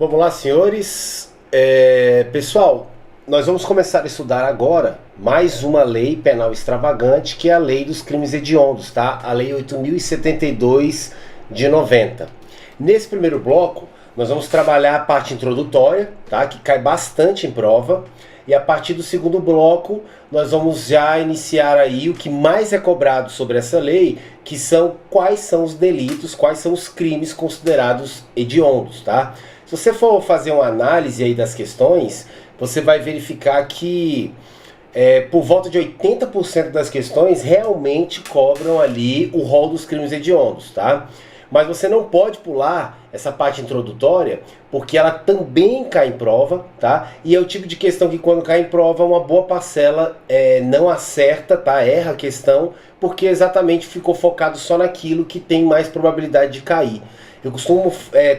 Vamos lá, senhores. Pessoal, nós vamos começar a estudar agora mais uma lei penal extravagante, que é a lei dos crimes hediondos, tá? A lei 8.072 de 90. Nesse primeiro bloco, nós vamos trabalhar a parte introdutória, tá? Que cai bastante em prova. E a partir do segundo bloco, nós vamos já iniciar aí o que mais é cobrado sobre essa lei, que são quais são os delitos, quais são os crimes considerados hediondos, tá? Se você for fazer uma análise aí das questões, você vai verificar que por volta de 80% das questões realmente cobram ali o rol dos crimes hediondos, tá? Mas você não pode pular essa parte introdutória, porque ela também cai em prova, tá? E é o tipo de questão que quando cai em prova, uma boa parcela não acerta, tá? Erra a questão, porque exatamente ficou focado só naquilo que tem mais probabilidade de cair. Eu costumo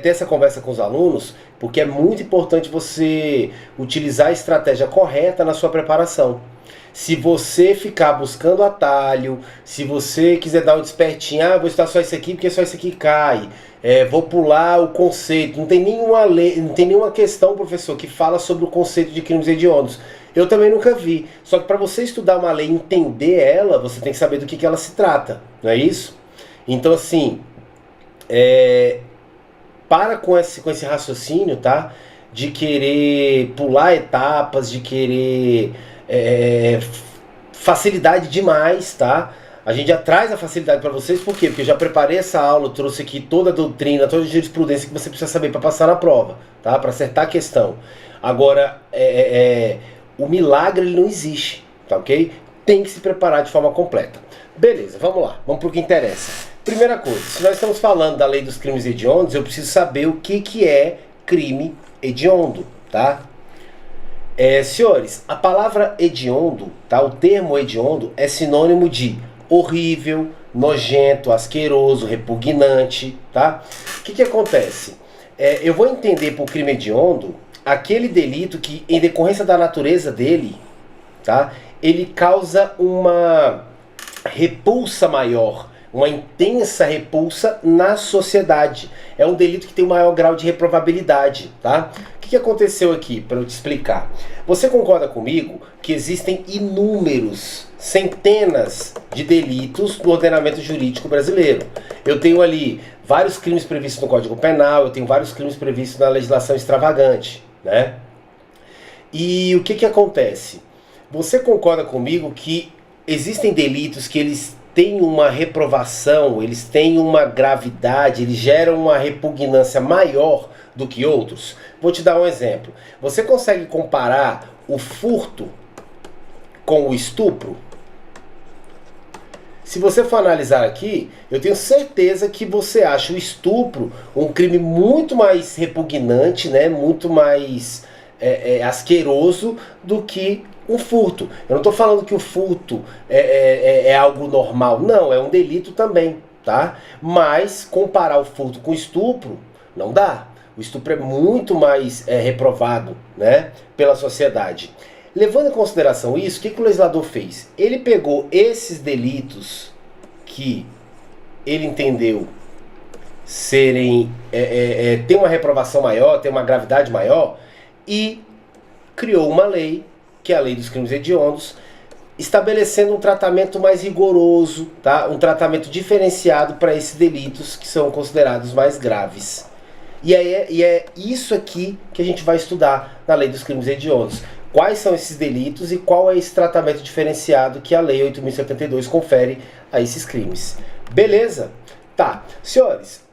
ter essa conversa com os alunos, porque é muito importante você utilizar a estratégia correta na sua preparação. Se você ficar buscando atalho, se você quiser dar um despertinho, vou estudar só isso aqui porque só isso aqui cai, vou pular o conceito, não tem nenhuma lei, não tem nenhuma questão, professor, que fala sobre o conceito de crimes hediondos. Eu também nunca vi, só que para você estudar uma lei e entender ela, você tem que saber do que ela se trata, não é isso? Então assim, para com esse raciocínio, tá? De querer pular etapas, de querer facilidade demais, tá? A gente já traz a facilidade para vocês, por quê? Porque eu já preparei essa aula, trouxe aqui toda a doutrina, toda a jurisprudência que você precisa saber para passar na prova, tá? Para acertar a questão. Agora, o milagre ele não existe, tá ok? Tem que se preparar de forma completa. Beleza, vamos lá, vamos para o que interessa. Primeira coisa, se nós estamos falando da lei dos crimes hediondos, eu preciso saber o que é crime hediondo, tá? Senhores, a palavra hediondo, tá? O termo hediondo é sinônimo de horrível, nojento, asqueroso, repugnante, tá? O que acontece? Eu vou entender por crime hediondo aquele delito que, em decorrência da natureza dele, tá? Ele causa uma repulsa maior, uma intensa repulsa na sociedade. É um delito que tem um maior grau de reprovabilidade, tá? O que aconteceu aqui, para eu te explicar? Você concorda comigo que existem inúmeros, centenas de delitos no ordenamento jurídico brasileiro? Eu tenho ali vários crimes previstos no Código Penal, eu tenho vários crimes previstos na legislação extravagante, né? E o que acontece? Você concorda comigo que existem delitos que eles têm uma reprovação, eles têm uma gravidade, eles geram uma repugnância maior do que outros? Vou te dar um exemplo. Você consegue comparar o furto com o estupro? Se você for analisar aqui, eu tenho certeza que você acha o estupro um crime muito mais repugnante, né? Muito mais asqueroso do que um furto. Eu não estou falando que o furto é algo normal, não, é um delito também, tá? Mas comparar o furto com o estupro, não dá. O estupro é muito mais reprovado, né, pela sociedade. Levando em consideração isso, o que o legislador fez? Ele pegou esses delitos que ele entendeu serem ter uma reprovação maior, ter uma gravidade maior, e criou uma lei, que é a lei dos crimes hediondos, estabelecendo um tratamento mais rigoroso, tá? Um tratamento diferenciado para esses delitos que são considerados mais graves. E é isso aqui que a gente vai estudar na lei dos crimes hediondos. Quais são esses delitos e qual é esse tratamento diferenciado que a lei 8.072 confere a esses crimes. Beleza? Tá. Senhores,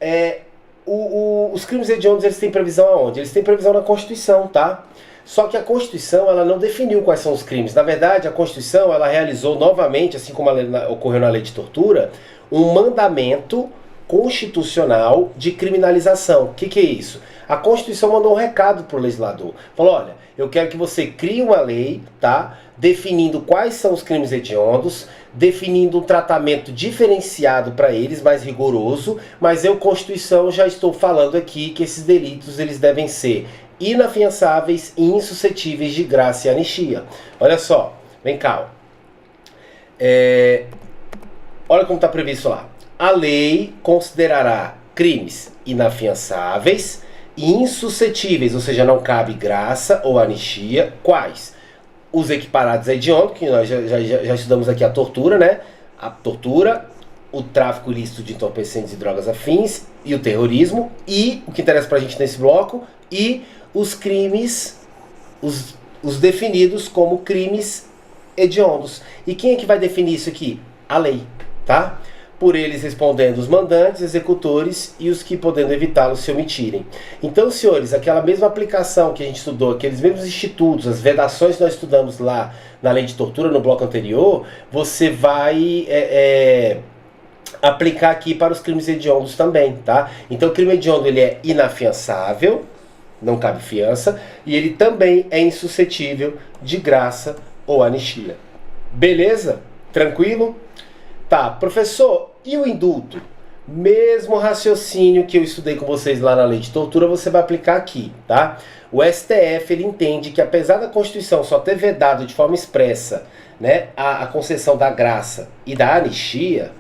os crimes hediondos, eles têm previsão aonde? Eles têm previsão na Constituição, tá? Só que a Constituição, ela não definiu quais são os crimes. Na verdade, a Constituição, ela realizou novamente, assim como ocorreu na lei de tortura, um mandamento constitucional de criminalização. O que é isso? A Constituição mandou um recado para o legislador. Falou, olha, eu quero que você crie uma lei, tá? Definindo quais são os crimes hediondos, definindo um tratamento diferenciado para eles, mais rigoroso, mas eu, Constituição, já estou falando aqui que esses delitos, eles devem ser inafiançáveis e insuscetíveis de graça e anistia. Olha só, vem cá. Olha como está previsto lá. A lei considerará crimes inafiançáveis Insuscetíveis, ou seja, não cabe graça ou anistia. Quais? Os equiparados a hediondo, que nós já estudamos aqui a tortura, né? A tortura, o tráfico ilícito de entorpecentes e drogas afins, e o terrorismo, e o que interessa pra gente nesse bloco, e os crimes, os definidos como crimes hediondos. E quem é que vai definir isso aqui? A lei, tá? Por eles respondendo os mandantes, executores e os que podendo evitá-los se omitirem. Então, senhores, aquela mesma aplicação que a gente estudou, aqueles mesmos institutos, as vedações que nós estudamos lá na lei de tortura, no bloco anterior, você vai aplicar aqui para os crimes hediondos também, tá? Então, o crime hediondo, ele é inafiançável, não cabe fiança, e ele também é insuscetível de graça ou anistia. Beleza? Tranquilo? Tá, professor, e o indulto? Mesmo raciocínio que eu estudei com vocês lá na lei de tortura, você vai aplicar aqui, tá? O STF, ele entende que apesar da Constituição só ter vedado de forma expressa, né, a concessão da graça e da anistia,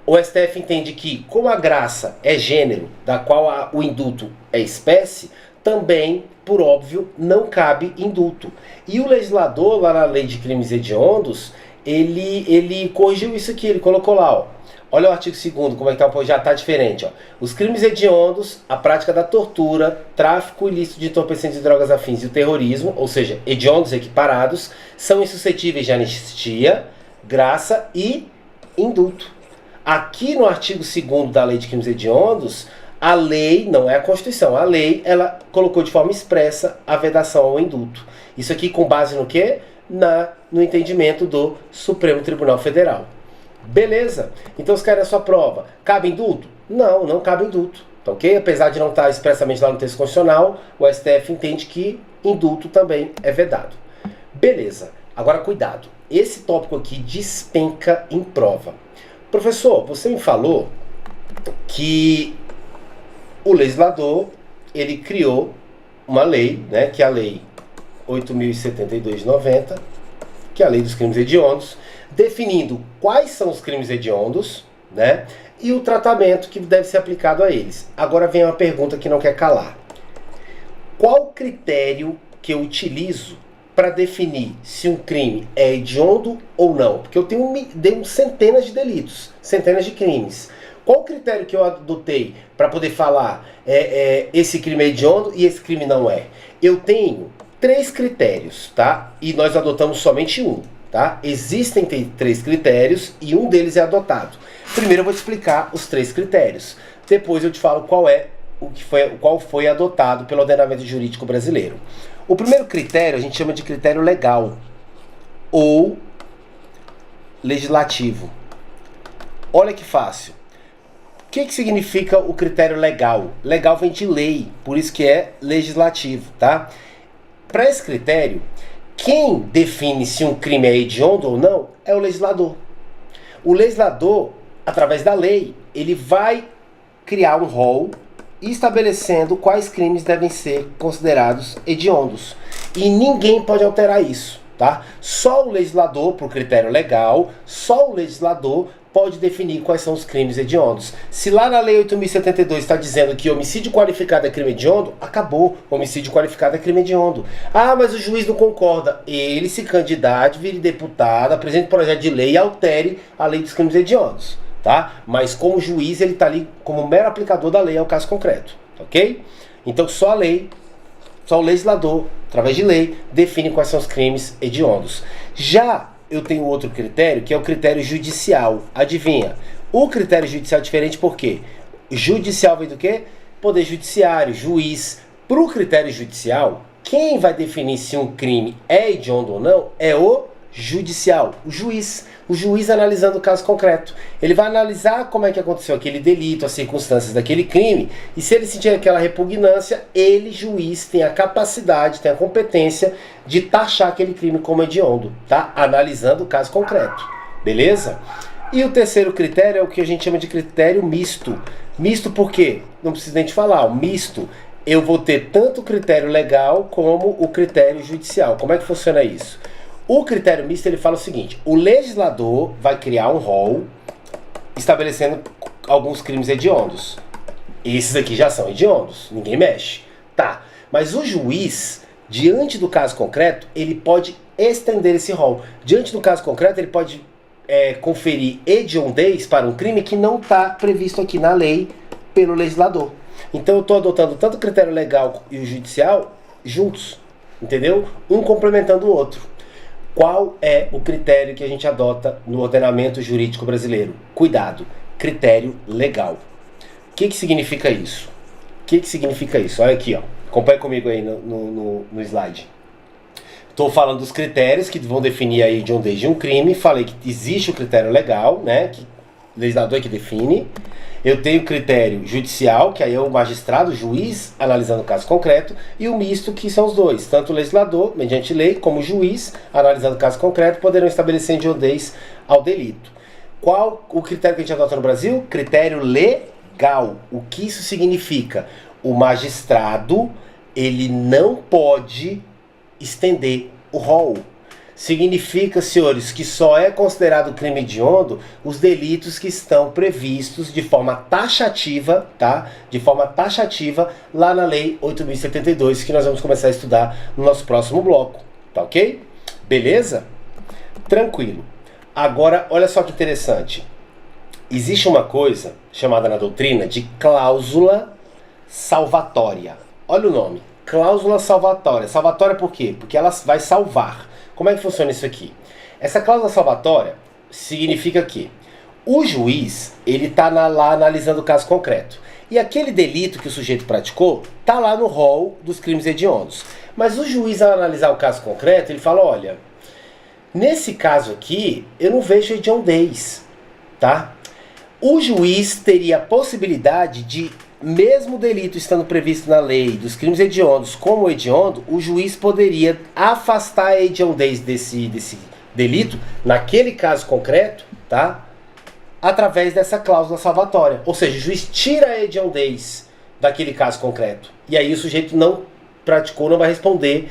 o STF entende que, como a graça é gênero, da qual o indulto é espécie, também, por óbvio, não cabe indulto. E o legislador, lá na lei de crimes hediondos, ele corrigiu isso aqui, ele colocou lá, ó. Olha o artigo 2º, como é que tá, já está diferente, ó. Os crimes hediondos, a prática da tortura, tráfico ilícito de entorpecentes e drogas afins e o terrorismo, ou seja, hediondos equiparados, são insuscetíveis de anistia, graça e indulto. Aqui no artigo 2º da lei de crimes hediondos, a lei, não é a Constituição, a lei, ela colocou de forma expressa a vedação ao indulto. Isso aqui com base no quê? No entendimento do Supremo Tribunal Federal. Beleza? Então, se quer a sua prova, cabe indulto? Não, não cabe indulto. Tá ok? Apesar de não estar expressamente lá no texto constitucional, o STF entende que indulto também é vedado. Beleza. Agora, cuidado. Esse tópico aqui despenca em prova. Professor, você me falou que o legislador, ele criou uma lei, né, que é a lei 8.072 de 90, que é a lei dos crimes hediondos, definindo quais são os crimes hediondos, né, e o tratamento que deve ser aplicado a eles. Agora vem uma pergunta que não quer calar. Qual critério que eu utilizo para definir se um crime é hediondo ou não? Porque eu tenho centenas de delitos, centenas de crimes. Qual o critério que eu adotei para poder falar esse crime é hediondo e esse crime não é? Eu tenho 3 critérios, tá? E nós adotamos somente um, tá? Existem 3 critérios e um deles é adotado. Primeiro eu vou te explicar os 3 critérios. Depois eu te falo qual foi adotado pelo ordenamento jurídico brasileiro. O primeiro critério a gente chama de critério legal ou legislativo. Olha que fácil. O que significa o critério legal? Legal vem de lei, por isso que é legislativo, tá? Para esse critério, quem define se um crime é hediondo ou não é o legislador. O legislador, através da lei, ele vai criar um rol estabelecendo quais crimes devem ser considerados hediondos. E ninguém pode alterar isso, tá? Só o legislador, por critério legal, só o legislador pode definir quais são os crimes hediondos. Se lá na lei 8.072 está dizendo que homicídio qualificado é crime hediondo, acabou. Homicídio qualificado é crime hediondo. Ah, mas o juiz não concorda. Ele se candidate, vire deputado, apresente projeto de lei e altere a lei dos crimes hediondos, tá? Mas como juiz, ele está ali como mero aplicador da lei ao caso concreto, ok? Então só a lei, só o legislador, através de lei, define quais são os crimes hediondos. Já eu tenho outro critério, que é o critério judicial. Adivinha? O critério judicial é diferente por quê? Judicial vem do quê? Poder judiciário, juiz. Para o critério judicial, quem vai definir se um crime é hediondo ou não é o judicial, o juiz. O juiz analisando o caso concreto. Ele vai analisar como é que aconteceu aquele delito, as circunstâncias daquele crime, e se ele sentir aquela repugnância, ele, juiz, tem a capacidade, tem a competência de taxar aquele crime como hediondo, tá? Analisando o caso concreto. Beleza? E o terceiro critério é o que a gente chama de critério misto. Misto por quê? Não preciso nem te falar. O misto, eu vou ter tanto o critério legal como o critério judicial. Como é que funciona isso? O critério misto, ele fala o seguinte: o legislador vai criar um rol estabelecendo alguns crimes hediondos. Esses aqui já são hediondos, ninguém mexe. Tá, mas o juiz, diante do caso concreto, ele pode estender esse rol. Diante do caso concreto, ele pode conferir hediondez para um crime que não está previsto aqui na lei pelo legislador. Então eu estou adotando tanto o critério legal e o judicial juntos, entendeu? Um complementando o outro. Qual é o critério que a gente adota no ordenamento jurídico brasileiro? Cuidado, critério legal. O que significa isso? O que significa isso? Olha aqui, ó. Acompanha comigo aí no slide. Estou falando dos critérios que vão definir a hediondez de um crime. Falei que existe o critério legal, né? Que o legislador é que define. Eu tenho o critério judicial, que aí é o magistrado, o juiz, analisando o caso concreto, e o misto, que são os dois. Tanto o legislador, mediante lei, como o juiz, analisando o caso concreto, poderão estabelecer hediondez ao delito. Qual o critério que a gente adota no Brasil? Critério legal. O que isso significa? O magistrado, ele não pode estender o rol. Significa, senhores, que só é considerado crime hediondo os delitos que estão previstos de forma taxativa, tá? De forma taxativa lá na Lei 8.072, que nós vamos começar a estudar no nosso próximo bloco, tá ok? Beleza? Tranquilo. Agora, olha só que interessante. Existe uma coisa chamada na doutrina de cláusula salvatória. Olha o nome, cláusula salvatória. Salvatória por quê? Porque ela vai salvar. Como é que funciona isso aqui? Essa cláusula salvatória significa que o juiz, ele está lá analisando o caso concreto. E aquele delito que o sujeito praticou está lá no rol dos crimes hediondos. Mas o juiz, ao analisar o caso concreto, ele fala, olha, nesse caso aqui, eu não vejo hediondez, tá? O juiz teria a possibilidade de, mesmo o delito estando previsto na lei dos crimes hediondos como hediondo, o juiz poderia afastar a hediondez desse delito, naquele caso concreto, tá? Através dessa cláusula salvatória. Ou seja, o juiz tira a hediondez daquele caso concreto. E aí o sujeito não praticou, não vai responder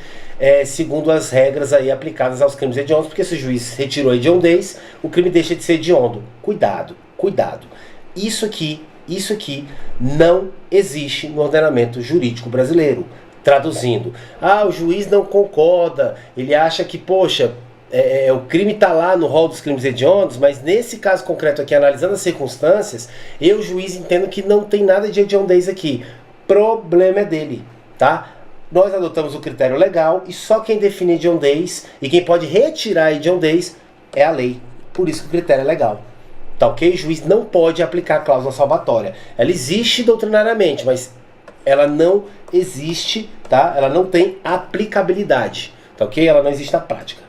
segundo as regras aí aplicadas aos crimes hediondos, porque se o juiz retirou a hediondez, o crime deixa de ser hediondo. Cuidado, cuidado. Isso aqui não existe no ordenamento jurídico brasileiro. Traduzindo, o juiz não concorda, ele acha que, poxa, o crime está lá no rol dos crimes hediondos, mas nesse caso concreto aqui, analisando as circunstâncias, eu, juiz, entendo que não tem nada de hediondez aqui. Problema é dele, tá? Nós adotamos o critério legal e só quem define hediondez e quem pode retirar a hediondez é a lei. Por isso que o critério é legal. Tá ok? O juiz não pode aplicar a cláusula salvatória. Ela existe doutrinariamente, mas ela não existe, tá? Ela não tem aplicabilidade, tá ok? Ela não existe na prática.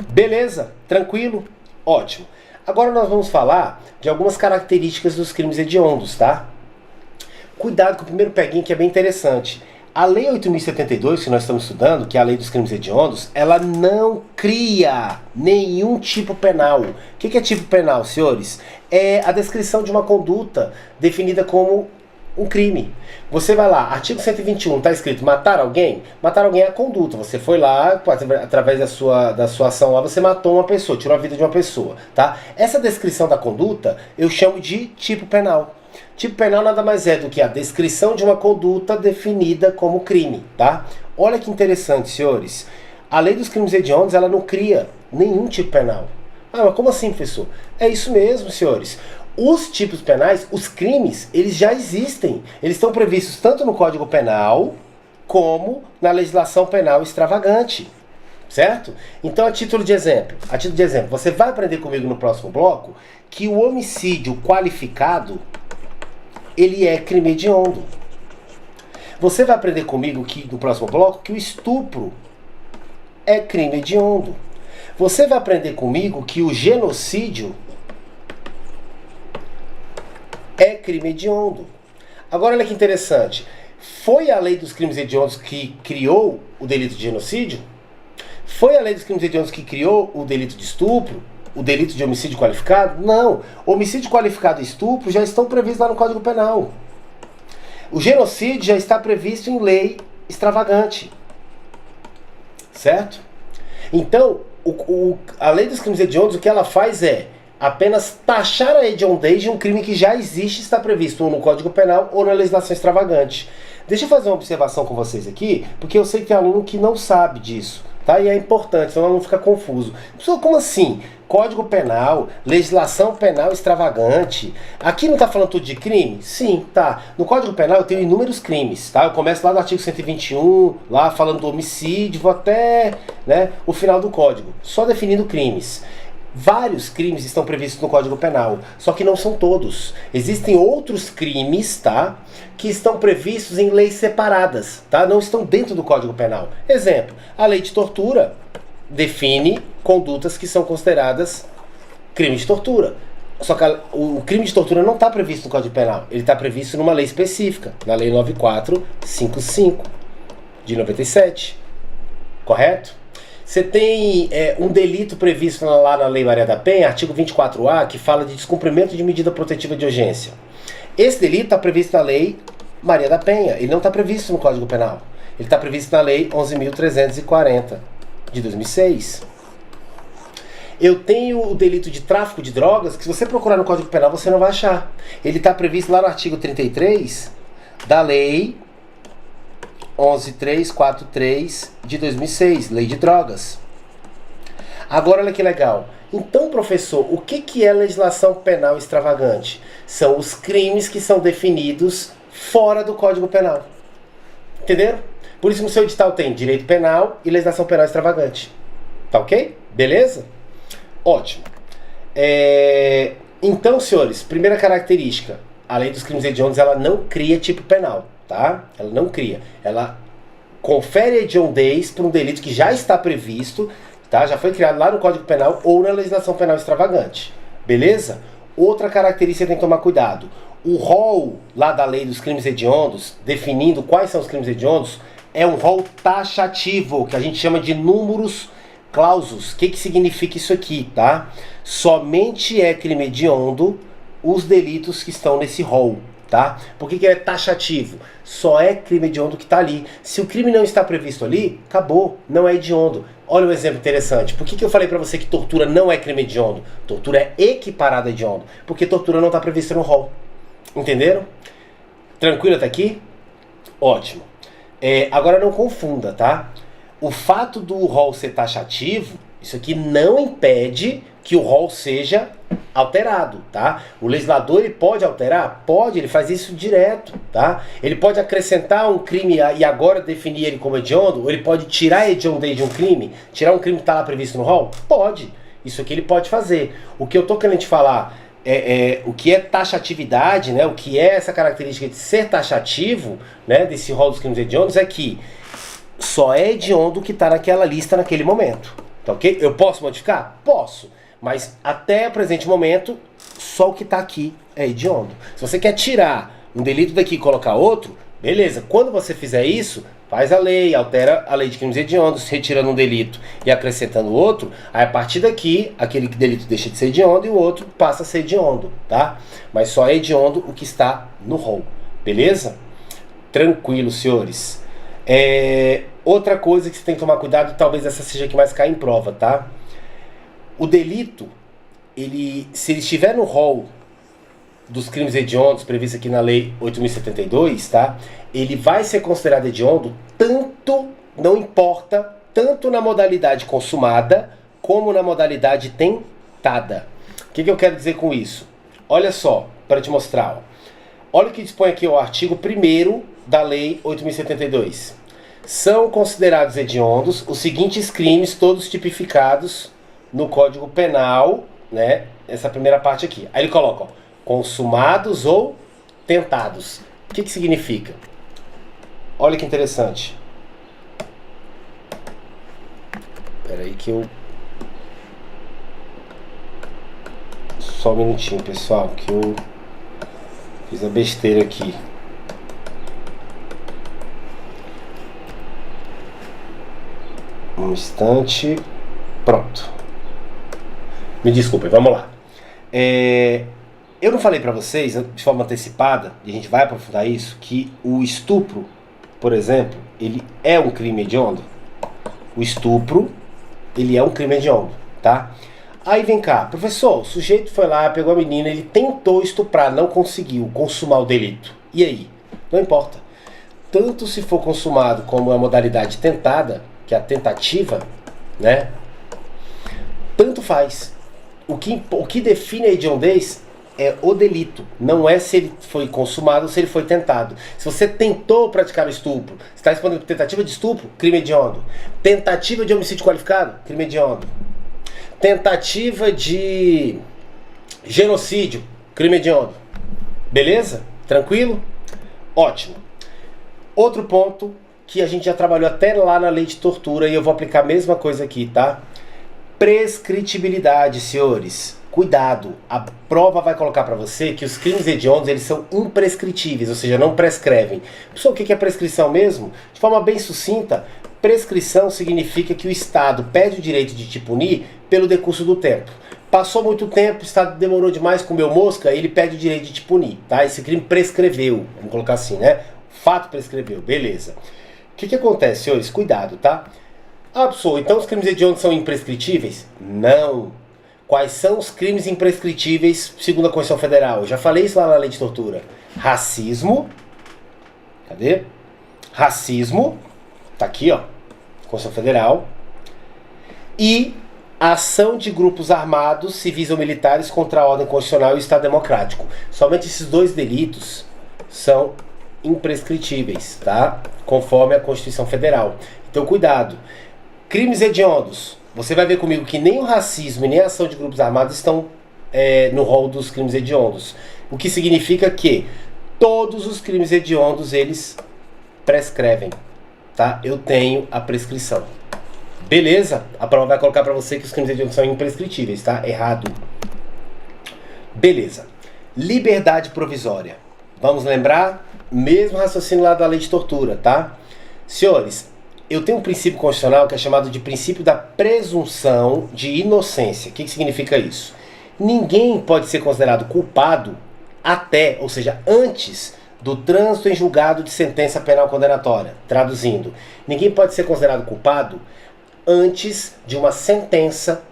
Beleza? Tranquilo? Ótimo. Agora nós vamos falar de algumas características dos crimes hediondos, tá? Cuidado com o primeiro peguinho que é bem interessante. A Lei 8.072, que nós estamos estudando, que é a Lei dos Crimes Hediondos, ela não cria nenhum tipo penal. O que é tipo penal, senhores? É a descrição de uma conduta definida como um crime. Você vai lá, artigo 121, está escrito matar alguém? Matar alguém é a conduta. Você foi lá, através da sua ação lá, você matou uma pessoa, tirou a vida de uma pessoa, tá? Essa descrição da conduta eu chamo de tipo penal. Tipo penal nada mais é do que a descrição de uma conduta definida como crime, tá? Olha que interessante, senhores. A Lei dos Crimes Hediondos, ela não cria nenhum tipo penal. Mas como assim, professor? É isso mesmo, senhores. Os tipos penais, os crimes, eles já existem. Eles estão previstos tanto no Código Penal como na legislação penal extravagante. Certo? Então, a título de exemplo, você vai aprender comigo no próximo bloco que o homicídio qualificado, ele é crime hediondo. Você vai aprender comigo que, no próximo bloco, que o estupro é crime hediondo. Você vai aprender comigo que o genocídio é crime hediondo. Agora olha que interessante. Foi a Lei dos Crimes Hediondos que criou o delito de genocídio? Foi a Lei dos Crimes Hediondos que criou o delito de estupro? O delito de homicídio qualificado? Não. Homicídio qualificado e estupro já estão previstos lá no Código Penal. O genocídio já está previsto em lei extravagante. Certo? Então, a Lei dos Crimes Hediondos, o que ela faz é apenas taxar a hediondez de um crime que já existe e está previsto ou no Código Penal ou na legislação extravagante. Deixa eu fazer uma observação com vocês aqui, porque eu sei que tem aluno que não sabe disso, tá? E é importante, senão não fica confuso. Pessoal, como assim? Código Penal, legislação penal extravagante. Aqui não está falando tudo de crime? Sim, tá. No Código Penal eu tenho inúmeros crimes, tá? Eu começo lá no artigo 121, lá falando do homicídio, vou até, né, o final do código, só definindo crimes. Vários crimes estão previstos no Código Penal, só que não são todos. Existem outros crimes, tá, que estão previstos em leis separadas, tá? Não estão dentro do Código Penal. Exemplo, a lei de tortura define condutas que são consideradas crime de tortura. Só que o crime de tortura não está previsto no Código Penal, ele está previsto numa lei específica, na Lei 9455 de 97, correto? Você tem um delito previsto lá na Lei Maria da Penha, artigo 24A, que fala de descumprimento de medida protetiva de urgência. Esse delito está previsto na Lei Maria da Penha, ele não está previsto no Código Penal. Ele está previsto na Lei 11.340, de 2006. Eu tenho o delito de tráfico de drogas, que se você procurar no Código Penal você não vai achar. Ele está previsto lá no artigo 33 da Lei 11.343 de 2006, Lei de Drogas. Agora olha que legal. Então, professor, o que é legislação penal extravagante? São os crimes que são definidos fora do Código Penal. Entenderam? Por isso no seu edital tem direito penal e legislação penal extravagante. Tá ok? Beleza? Ótimo. Então, senhores, primeira característica, a lei dos crimes hediondos, ela não cria tipo penal. Tá? Ela não cria, ela confere hediondez para um delito que já está previsto, tá? Já foi criado lá no Código Penal ou na legislação penal extravagante, beleza? Outra característica tem que tomar cuidado, o rol lá da lei dos crimes hediondos, definindo quais são os crimes hediondos, é um rol taxativo, que a gente chama de números clausus. O que significa isso aqui, tá? Somente é crime hediondo os delitos que estão nesse rol. Tá? Por que é taxativo? Só é crime hediondo que está ali. Se o crime não está previsto ali, acabou, não é hediondo. Olha um exemplo interessante. Por que eu falei para você que tortura não é crime hediondo? Tortura é equiparada a hediondo. Porque tortura não está prevista no rol. Entenderam? Tranquilo até aqui? Ótimo. Agora não confunda, tá? O fato do rol ser taxativo, isso aqui não impede que o rol seja alterado, tá? O legislador, ele pode alterar? Pode, ele faz isso direto, tá? Ele pode acrescentar um crime e agora definir ele como hediondo, ou ele pode tirar a hediondez de um crime, tirar um crime que está lá previsto no rol? Pode, isso aqui ele pode fazer. O que eu tô querendo te falar o que é taxatividade, né? O que é essa característica de ser taxativo, né? Desse rol dos crimes hediondos é que só é hediondo que está naquela lista naquele momento, tá ok? Eu posso modificar? Posso. Mas até o presente momento, só o que está aqui é hediondo. Se você quer tirar um delito daqui e colocar outro, beleza. Quando você fizer isso, faz a lei, altera a lei de crimes hediondos, retirando um delito e acrescentando outro, aí a partir daqui, aquele delito deixa de ser hediondo e o outro passa a ser hediondo, tá? Mas só é hediondo o que está no rol, beleza? Tranquilo, senhores. Outra coisa que você tem que tomar cuidado, talvez essa seja a que mais cai em prova, tá? O delito, se ele estiver no rol dos crimes hediondos, previsto aqui na Lei 8.072, tá? Ele vai ser considerado hediondo tanto, não importa, tanto na modalidade consumada, como na modalidade tentada. O que eu quero dizer com isso? Olha só, para te mostrar. Olha o que dispõe aqui o artigo 1º da Lei 8.072. São considerados hediondos os seguintes crimes, todos tipificados no Código Penal, né? Essa primeira parte aqui. Aí ele coloca, ó, consumados ou tentados. O que significa? Olha que interessante. Espera aí que eu... Só um minutinho, pessoal, que eu fiz a besteira aqui. Um instante. Pronto. Me desculpem, vamos lá. Eu não falei para vocês, de forma antecipada, e a gente vai aprofundar isso, que o estupro, por exemplo, ele é um crime hediondo? O estupro, ele é um crime hediondo, tá? Aí vem cá, professor, o sujeito foi lá, pegou a menina, ele tentou estuprar, não conseguiu consumar o delito. E aí? Não importa. Tanto se for consumado como a modalidade tentada, que é a tentativa, né? Tanto faz. O que define a hediondez é o delito, não é se ele foi consumado ou se ele foi tentado. Se você tentou praticar o estupro, você está respondendo por tentativa de estupro, crime hediondo. Tentativa de homicídio qualificado, crime hediondo. Tentativa de genocídio, crime hediondo. Beleza? Tranquilo? Ótimo. Outro ponto que a gente já trabalhou até lá na lei de tortura e eu vou aplicar a mesma coisa aqui, tá? Prescritibilidade, senhores. Cuidado, a prova vai colocar para você que os crimes hediondos eles são imprescritíveis, ou seja, não prescrevem. Pessoal, o que é prescrição mesmo? De forma bem sucinta, prescrição significa que o Estado perde o direito de te punir pelo decurso do tempo. Passou muito tempo, o Estado demorou demais, comeu mosca, ele perde o direito de te punir, tá? Esse crime prescreveu, vamos colocar assim, né? O fato prescreveu, beleza. O que acontece, senhores? Cuidado, tá? Ah, pessoal, então os crimes hediondos são imprescritíveis? Não. Quais são os crimes imprescritíveis segundo a Constituição Federal? Eu já falei isso lá na lei de tortura. Racismo. Cadê? Racismo. Tá aqui, ó. Constituição Federal. E ação de grupos armados, civis ou militares contra a ordem constitucional e o Estado democrático. Somente esses dois delitos são imprescritíveis, tá? Conforme a Constituição Federal. Então, cuidado. Crimes hediondos. Você vai ver comigo que nem o racismo e nem a ação de grupos armados estão no rol dos crimes hediondos. O que significa que todos os crimes hediondos, eles prescrevem, tá? Eu tenho a prescrição. Beleza? A prova vai colocar para você que os crimes hediondos são imprescritíveis, tá? Errado. Beleza. Liberdade provisória. Vamos lembrar? Mesmo raciocínio lá da lei de tortura, tá? Senhores, eu tenho um princípio constitucional que é chamado de princípio da presunção de inocência. O que significa isso? Ninguém pode ser considerado culpado até, ou seja, antes do trânsito em julgado de sentença penal condenatória. Traduzindo, ninguém pode ser considerado culpado antes de uma sentença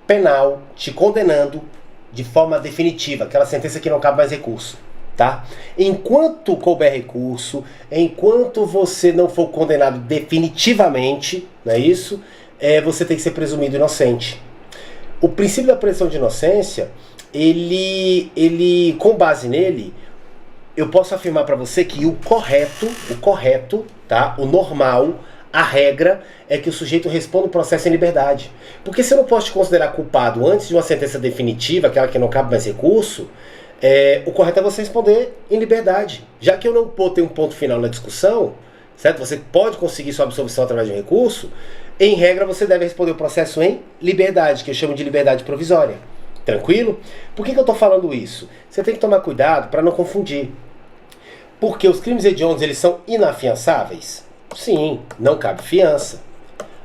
penal te condenando de forma definitiva, aquela sentença que não cabe mais recurso. Tá? Enquanto couber recurso, enquanto você não for condenado definitivamente, não é isso? Você tem que ser presumido inocente. O princípio da presunção de inocência, ele com base nele, eu posso afirmar para você que o correto, tá? O normal, a regra é que o sujeito responda o processo em liberdade. Porque se eu não posso te considerar culpado antes de uma sentença definitiva, aquela que não cabe mais recurso, o correto é você responder em liberdade. Já que eu não botei um ponto final na discussão, certo? Você pode conseguir sua absolvição através de um recurso, em regra você deve responder o processo em liberdade, que eu chamo de liberdade provisória. Tranquilo? Por que eu estou falando isso? Você tem que tomar cuidado para não confundir. Porque os crimes hediondos, eles são inafiançáveis? Sim, não cabe fiança.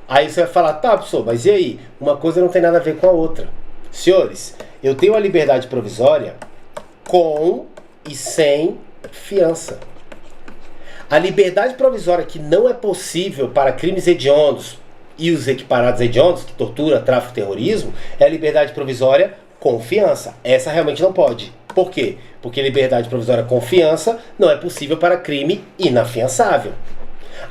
Aí você vai falar, tá, professor, mas e aí? Uma coisa não tem nada a ver com a outra. Senhores, eu tenho a liberdade provisória com e sem fiança. A liberdade provisória que não é possível para crimes hediondos e os equiparados hediondos, que tortura, tráfico e terrorismo, é a liberdade provisória com fiança. Essa realmente não pode. Por quê? Porque liberdade provisória com fiança não é possível para crime inafiançável.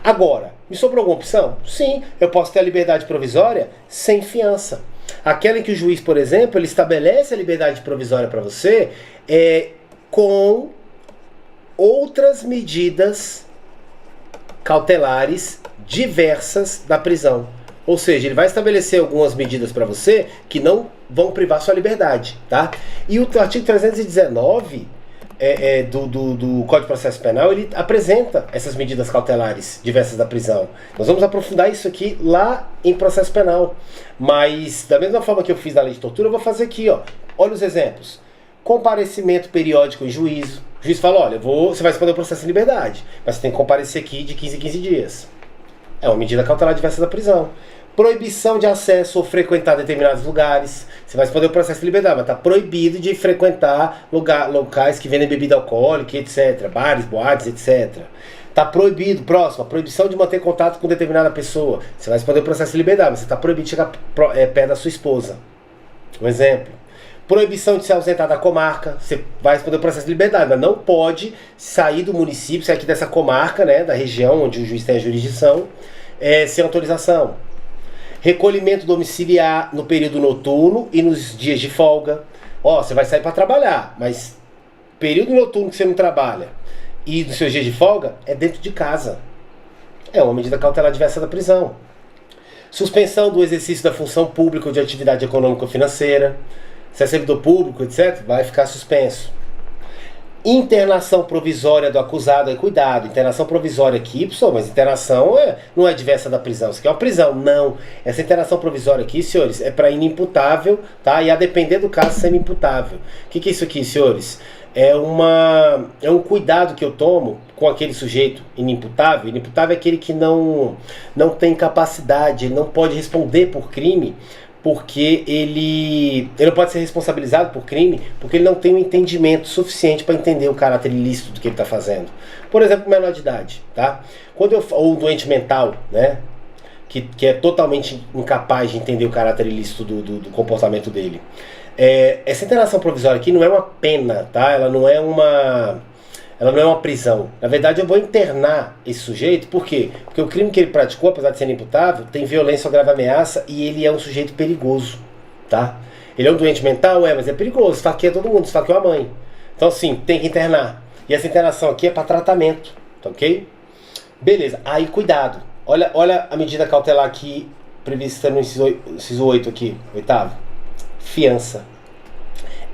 Agora, me sobrou alguma opção? Sim, eu posso ter a liberdade provisória sem fiança. Aquela em que o juiz, por exemplo, ele estabelece a liberdade provisória para você com outras medidas cautelares diversas da prisão. Ou seja, ele vai estabelecer algumas medidas para você que não vão privar sua liberdade, tá? E o artigo 319 do Código de Processo Penal, ele apresenta essas medidas cautelares diversas da prisão. Nós vamos aprofundar isso aqui lá em processo penal. Mas, da mesma forma que eu fiz na lei de tortura, eu vou fazer aqui, ó. Olha os exemplos. Comparecimento periódico em juízo. O juiz fala, olha, você vai responder o processo em liberdade, mas você tem que comparecer aqui de 15 em 15 dias. É uma medida cautelar diversa da prisão. Proibição de acesso ou frequentar determinados lugares. Você vai responder o processo de liberdade, mas está proibido de frequentar locais que vendem bebida alcoólica, etc. Bares, boates, etc. Está proibido. Próximo, a proibição de manter contato com determinada pessoa. Você vai responder o processo de liberdade, mas você está proibido de chegar perto da sua esposa. Um exemplo. Proibição de se ausentar da comarca. Você vai responder o processo de liberdade, mas não pode sair do município, sair aqui dessa comarca, né, da região onde o juiz tem a jurisdição, sem autorização. Recolhimento domiciliar no período noturno e nos dias de folga. Ó, você vai sair para trabalhar, mas período noturno que você não trabalha e nos seus dias de folga é dentro de casa. É uma medida cautelar diversa da prisão. Suspensão do exercício da função pública ou de atividade econômica ou financeira. Se é servidor público, etc., vai ficar suspenso. Internação provisória do acusado. Aí, cuidado, internação provisória aqui, pessoal, mas internação não é diversa da prisão. Isso aqui é uma prisão, não. Essa internação provisória aqui, senhores, é para inimputável, tá? E a depender do caso ser inimputável. O que é isso aqui, senhores? É um cuidado que eu tomo com aquele sujeito inimputável. Inimputável é aquele que não tem capacidade, ele não pode responder por crime, porque ele não pode ser responsabilizado por crime, porque ele não tem um entendimento suficiente para entender o caráter ilícito do que ele está fazendo. Por exemplo, menor de idade, tá? Ou um doente mental, né? Que é totalmente incapaz de entender o caráter ilícito do comportamento dele. Essa internação provisória aqui não é uma pena, tá? Ela não é uma prisão. Na verdade, eu vou internar esse sujeito, por quê? Porque o crime que ele praticou, apesar de ser inimputável, tem violência ou grave ameaça e ele é um sujeito perigoso, tá? Ele é um doente mental, mas é perigoso, esfaqueia todo mundo, esfaqueou a mãe. Então, sim, tem que internar. E essa internação aqui é para tratamento, tá ok? Beleza, aí cuidado. Olha a medida cautelar aqui, prevista no inciso 8 aqui, oitavo. Fiança.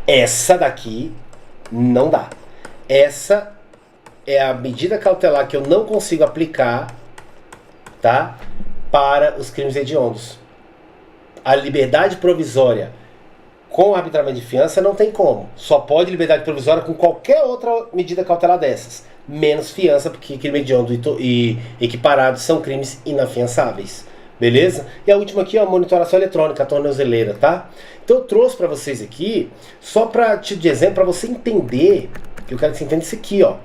Essa daqui não dá. Essa é a medida cautelar que eu não consigo aplicar, tá, para os crimes hediondos. A liberdade provisória com arbitramento de fiança não tem como. Só pode liberdade provisória com qualquer outra medida cautelar dessas. Menos fiança, porque crime hediondo e equiparado são crimes inafiançáveis. Beleza? E a última aqui é a monitoração eletrônica, a tornozeleira, tá? Então eu trouxe para vocês aqui, só para título de exemplo, para você entender, eu quero que você entenda isso aqui, ó.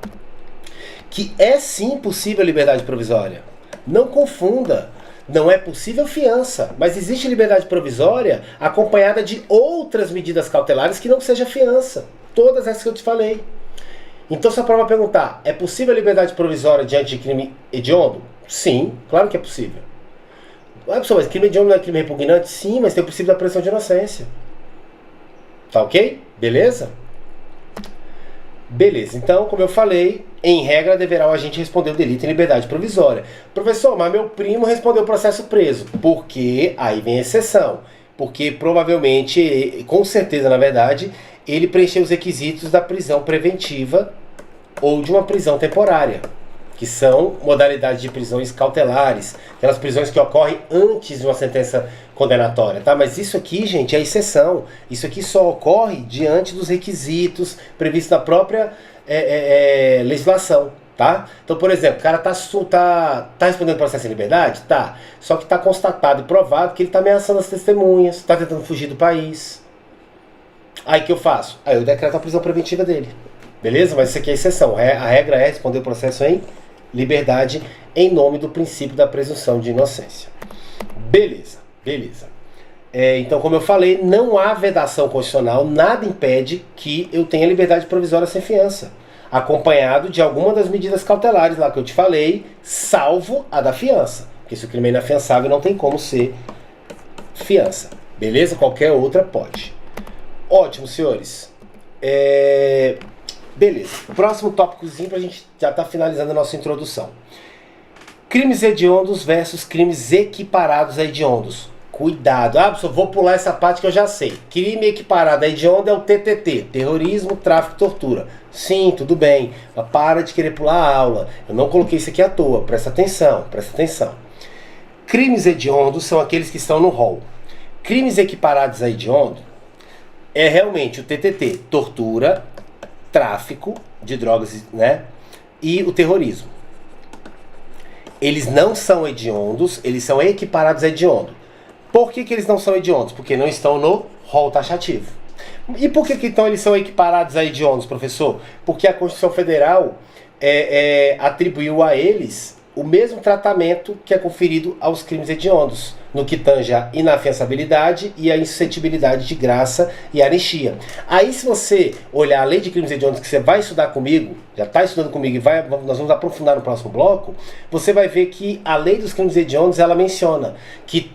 Que é sim possível a liberdade provisória. Não confunda. Não é possível fiança, mas existe liberdade provisória acompanhada de outras medidas cautelares que não seja fiança. Todas essas que eu te falei. Então, se a prova perguntar, é possível a liberdade provisória diante de crime hediondo? Sim, claro que é possível. Mas crime hediondo não é crime repugnante? Sim, mas tem o princípio da presunção de inocência. Tá ok? Beleza? Beleza, então, como eu falei, em regra deverá o agente responder o delito em liberdade provisória. Professor, mas meu primo respondeu o processo preso. Porque aí vem a exceção. Porque provavelmente, com certeza, na verdade, ele preencheu os requisitos da prisão preventiva ou de uma prisão temporária, que são modalidades de prisões cautelares, aquelas prisões que ocorrem antes de uma sentença condenatória, tá? Mas isso aqui, gente, é exceção. Isso aqui só ocorre diante dos requisitos previstos na própria legislação, tá? Então, por exemplo, o cara tá respondendo processo em liberdade? Tá. Só que tá constatado e provado que ele tá ameaçando as testemunhas, tá tentando fugir do país. Aí o que eu faço? Aí eu decreto a prisão preventiva dele. Beleza? Mas isso aqui é exceção. A regra é responder o processo em liberdade em nome do princípio da presunção de inocência. Beleza, beleza. Então, como eu falei, não há vedação constitucional, nada impede que eu tenha liberdade provisória sem fiança, acompanhado de alguma das medidas cautelares lá que eu te falei, salvo a da fiança. Porque se o crime é inafiançável, não tem como ser fiança. Beleza? Qualquer outra pode. Ótimo, senhores. Beleza. Próximo tópicozinho pra gente já tá finalizando a nossa introdução. Crimes hediondos versus crimes equiparados a hediondos. Cuidado. Professor, vou pular essa parte que eu já sei. Crime equiparado a hediondo é o TTT. Terrorismo, tráfico e tortura. Sim, tudo bem. Mas para de querer pular a aula. Eu não coloquei isso aqui à toa. Presta atenção, presta atenção. Crimes hediondos são aqueles que estão no rol. Crimes equiparados a hediondo é realmente o TTT. Tortura, tráfico de drogas, né? E o terrorismo. Eles não são hediondos, eles são equiparados a hediondo. Por que eles não são hediondos? Porque não estão no rol taxativo. E por que então eles são equiparados a hediondos, professor? Porque a Constituição Federal atribuiu a eles o mesmo tratamento que é conferido aos crimes hediondos. no que tange a inafiançabilidade e a insuscetibilidade de graça e anistia. Aí se você olhar a lei de crimes hediondos que você vai estudar comigo, já está estudando comigo e nós vamos aprofundar no próximo bloco, você vai ver que a lei dos crimes hediondos, ela menciona que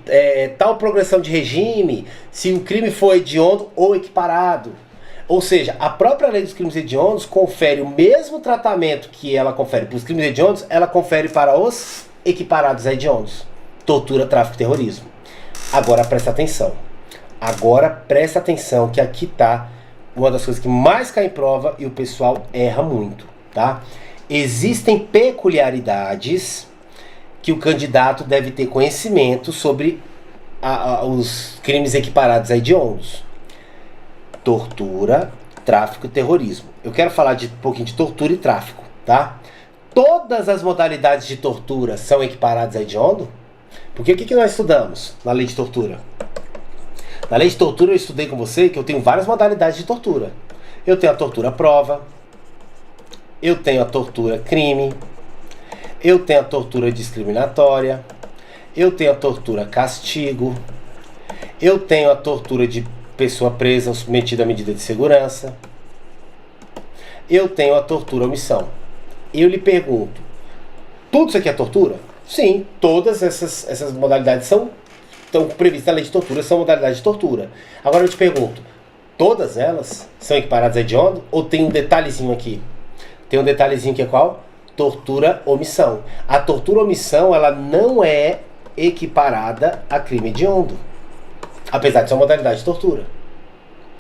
tal progressão de regime, se o crime for hediondo ou equiparado. Ou seja, a própria lei dos crimes hediondos confere o mesmo tratamento que ela confere para os crimes hediondos, ela confere para os equiparados a hediondos. Tortura, tráfico e terrorismo. Agora presta atenção. Agora presta atenção que aqui está uma das coisas que mais cai em prova e o pessoal erra muito, tá? Existem peculiaridades que o candidato deve ter conhecimento sobre os crimes equiparados a hediondos. Tortura, tráfico e terrorismo. Eu quero falar um pouquinho de tortura e tráfico, tá? Todas as modalidades de tortura são equiparadas a hediondo? Porque o que nós estudamos na lei de tortura? Na lei de tortura eu estudei com você que eu tenho várias modalidades de tortura. Eu tenho a tortura prova, eu tenho a tortura crime, eu tenho a tortura discriminatória, eu tenho a tortura castigo, eu tenho a tortura de pessoa presa ou submetida à medida de segurança, eu tenho a tortura omissão. Eu lhe pergunto, tudo isso aqui é tortura? Sim, todas essas modalidades estão previstas na lei de tortura, são modalidades de tortura. Agora eu te pergunto, todas elas são equiparadas a hediondo ou tem um detalhezinho aqui? Tem um detalhezinho que é qual? Tortura omissão. A tortura omissão, ela não é equiparada a crime hediondo, apesar de ser uma modalidade de tortura,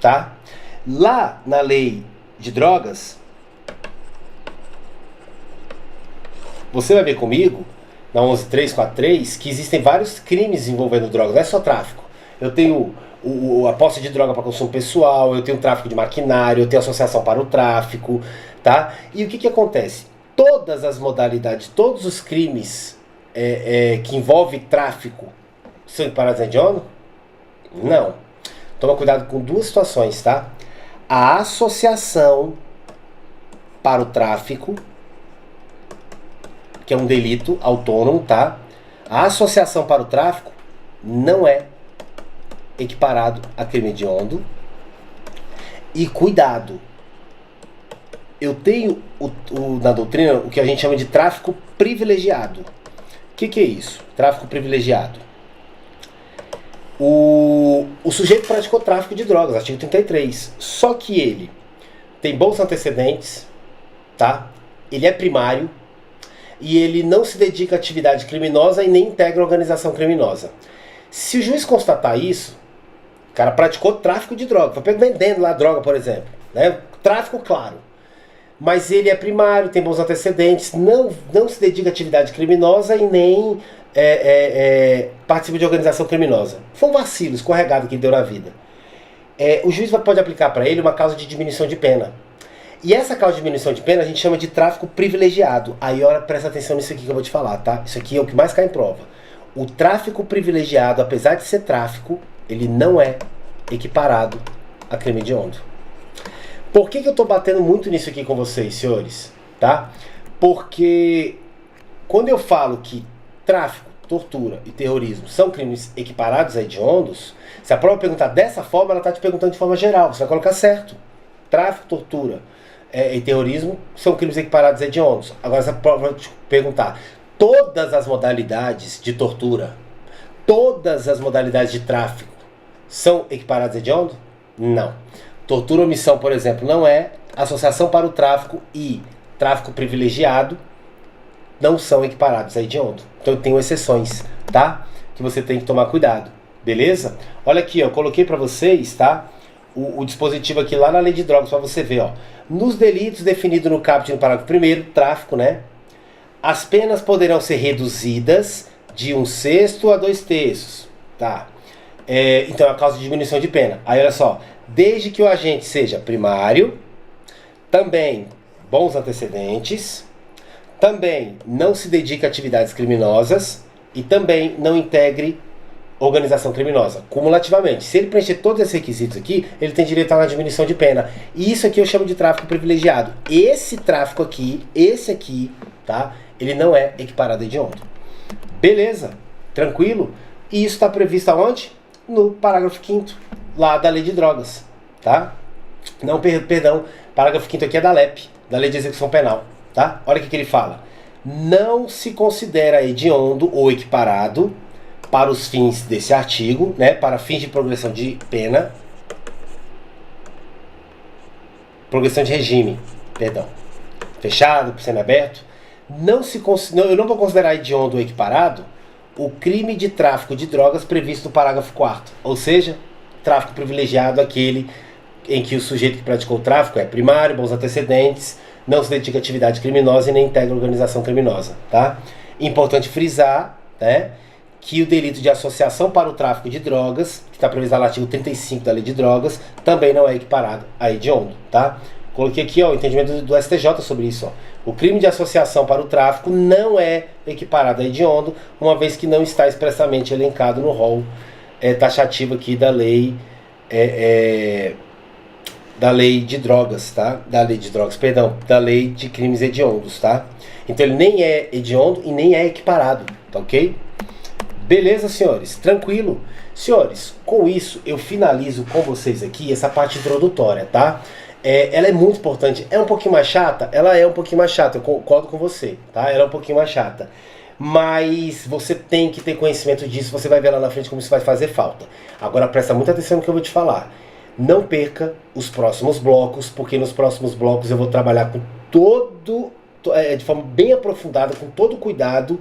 tá? Lá na lei de drogas, você vai ver comigo, na 11343, que existem vários crimes envolvendo drogas, não é só tráfico. Eu tenho a posse de droga para consumo pessoal, eu tenho tráfico de maquinário, eu tenho associação para o tráfico, tá? E o que acontece? Todas as modalidades, todos os crimes que envolvem tráfico são equiparados a hediondo? Não. Toma cuidado com duas situações, tá? A associação para o tráfico, que é um delito autônomo, tá? A associação para o tráfico não é equiparado a crime hediondo. E cuidado, eu tenho na doutrina o que a gente chama de tráfico privilegiado. O que é isso? Tráfico privilegiado. O sujeito praticou tráfico de drogas, artigo 33. Só que ele tem bons antecedentes, tá? Ele é primário e ele não se dedica à atividade criminosa e nem integra a organização criminosa. Se o juiz constatar isso, o cara praticou tráfico de droga, foi vendendo lá droga, por exemplo, né? Tráfico, claro. Mas ele é primário, tem bons antecedentes, não se dedica à atividade criminosa e nem participa de organização criminosa. Foi um vacilo, escorregado que ele deu na vida. O juiz pode aplicar para ele uma causa de diminuição de pena. E essa causa de diminuição de pena a gente chama de tráfico privilegiado. Aí, olha, presta atenção nisso aqui que eu vou te falar, tá? Isso aqui é o que mais cai em prova. O tráfico privilegiado, apesar de ser tráfico, ele não é equiparado a crime hediondo. Por que eu estou batendo muito nisso aqui com vocês, senhores? Tá? Porque quando eu falo que tráfico, tortura e terrorismo são crimes equiparados a hediondos, se a prova perguntar dessa forma, ela está te perguntando de forma geral. Você vai colocar certo. Tráfico, tortura e terrorismo são crimes equiparados a hediondos. Agora, se a prova te perguntar todas as modalidades de tortura, todas as modalidades de tráfico são equiparadas a hediondo? Não. Tortura ou omissão, por exemplo, não é. Associação para o tráfico e tráfico privilegiado não são equiparados a hediondo. Então eu tenho exceções, tá? Que você tem que tomar cuidado, beleza? Olha aqui, ó, eu coloquei para vocês, tá? O dispositivo aqui lá na lei de drogas, para você ver, ó. Nos delitos definidos no caput no parágrafo 1º, tráfico, né? As penas poderão ser reduzidas de 1/6 a 2/3, tá? Então é a causa de diminuição de pena. Aí olha só, desde que o agente seja primário, também bons antecedentes, também não se dedica a atividades criminosas e também não integre organização criminosa, cumulativamente. Se ele preencher todos esses requisitos aqui, ele tem direito a uma diminuição de pena. E isso aqui eu chamo de tráfico privilegiado. Esse tráfico aqui, esse aqui, tá? Ele não é equiparado a hediondo. Beleza? Tranquilo? E isso está previsto aonde? No parágrafo 5º lá da Lei de Drogas, tá? Não, perdão, parágrafo 5º aqui é da LEP, da Lei de Execução Penal, tá? Olha o que ele fala. Não se considera hediondo ou equiparado para os fins desse artigo, né? Para fins de progressão de pena, progressão de regime, perdão, fechado, semiaberto. Eu não vou considerar hediondo ou equiparado o crime de tráfico de drogas previsto no parágrafo 4º, ou seja, tráfico privilegiado, aquele em que o sujeito que praticou o tráfico é primário, bons antecedentes, não se dedica a atividade criminosa e nem integra organização criminosa, tá? Importante frisar, né, que o delito de associação para o tráfico de drogas, que está previsto no artigo 35 da Lei de Drogas, também não é equiparado a hediondo, tá? Coloquei aqui, ó, o entendimento do STJ sobre isso, ó. O crime de associação para o tráfico não é equiparado a hediondo, uma vez que não está expressamente elencado no rol taxativo aqui da lei de drogas, tá? Da lei de drogas, perdão, da lei de crimes hediondos, tá? Então ele nem é hediondo e nem é equiparado, tá ok? Beleza, senhores? Tranquilo? Senhores, com isso eu finalizo com vocês aqui essa parte introdutória, tá? Ela é muito importante. É um pouquinho mais chata? Ela é um pouquinho mais chata, eu concordo com você, tá? Ela é um pouquinho mais chata. Mas você tem que ter conhecimento disso, você vai ver lá na frente como isso vai fazer falta. Agora presta muita atenção no que eu vou te falar. Não perca os próximos blocos, porque nos próximos blocos eu vou trabalhar com de forma bem aprofundada, com todo cuidado,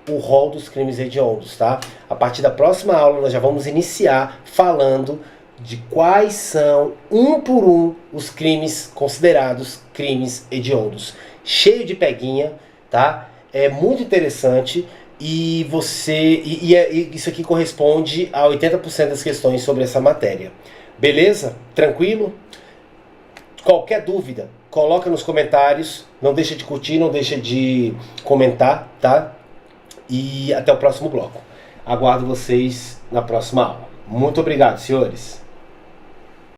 o rol dos crimes hediondos, tá? A partir da próxima aula nós já vamos iniciar falando de quais são, um por um, os crimes considerados crimes hediondos. Cheio de peguinha, tá? É muito interessante e isso aqui corresponde a 80% das questões sobre essa matéria. Beleza? Tranquilo? Qualquer dúvida, coloca nos comentários. Não deixa de curtir, não deixa de comentar, tá? E até o próximo bloco. Aguardo vocês na próxima aula. Muito obrigado, senhores.